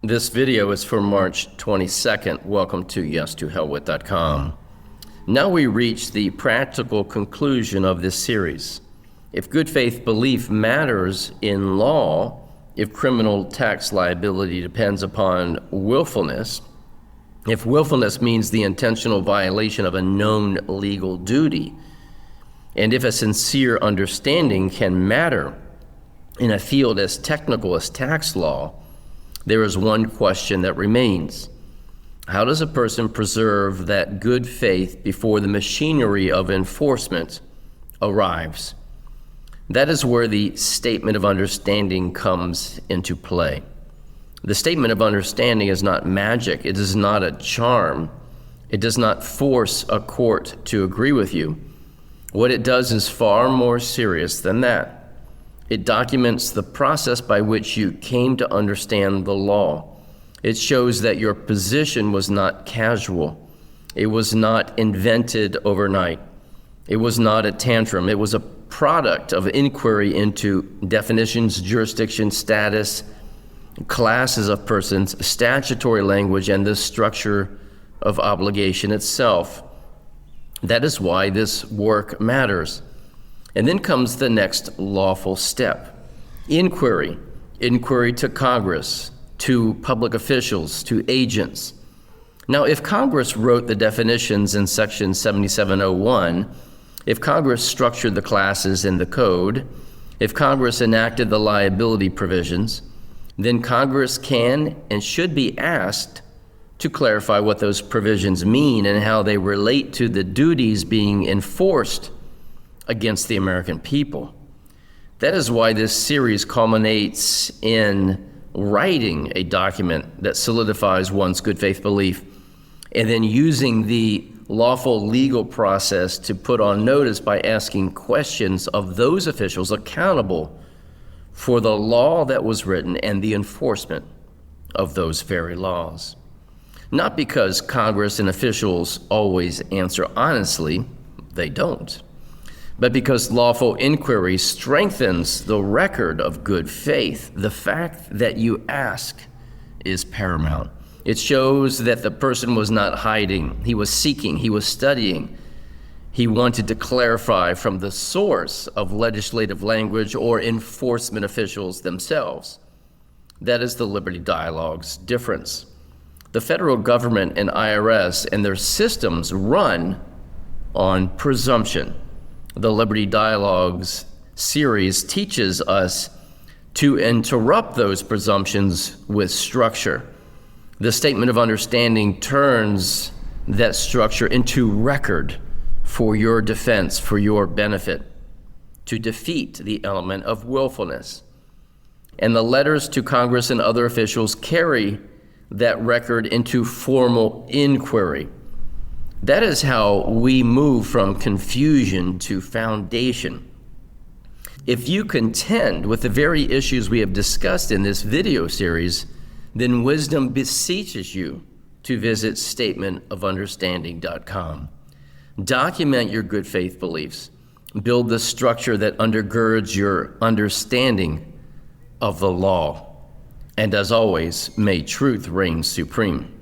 This video is for March 22nd. Welcome to yes2hellwith.com. Now we reach the practical conclusion of this series. If good faith belief matters in law, if criminal tax liability depends upon willfulness, if willfulness means the intentional violation of a known legal duty, and if a sincere understanding can matter in a field as technical as tax law, there is one question that remains. How does a person preserve that good faith before the machinery of enforcement arrives? That is where the statement of understanding comes into play. The statement of understanding is not magic. It is not a charm. It does not force a court to agree with you. What it does is far more serious than that. It documents the process by which you came to understand the law. It shows that your position was not casual. It was not invented overnight. It was not a tantrum. It was a product of inquiry into definitions, jurisdiction, status, classes of persons, statutory language, and the structure of obligation itself. That is why this work matters. And then comes the next lawful step. Inquiry. Inquiry to Congress, to public officials, to agents. Now, if Congress wrote the definitions in Section 7701, if Congress structured the classes in the code, if Congress enacted the liability provisions, then Congress can and should be asked to clarify what those provisions mean and how they relate to the duties being enforced against the American people. That is why this series culminates in writing a document that solidifies one's good faith belief and then using the lawful legal process to put on notice by asking questions of those officials accountable for the law that was written and the enforcement of those very laws. Not because Congress and officials always answer honestly, they don't, but because lawful inquiry strengthens the record of good faith. The fact that you ask is paramount. It shows that the person was not hiding. He was seeking, he was studying. He wanted to clarify from the source of legislative language or enforcement officials themselves. That is the Liberty Dialogue's difference. The federal government and IRS and their systems run on presumption. The Liberty Dialogues series teaches us to interrupt those presumptions with structure. The statement of understanding turns that structure into record for your defense, for your benefit, to defeat the element of willfulness. And the letters to Congress and other officials carry that record into formal inquiry. That is how we move from confusion to foundation. If you contend with the very issues we have discussed in this video series, then wisdom beseeches you to visit statementofunderstanding.com. Document your good faith beliefs. Build the structure that undergirds your understanding of the law. And as always, may truth reign supreme.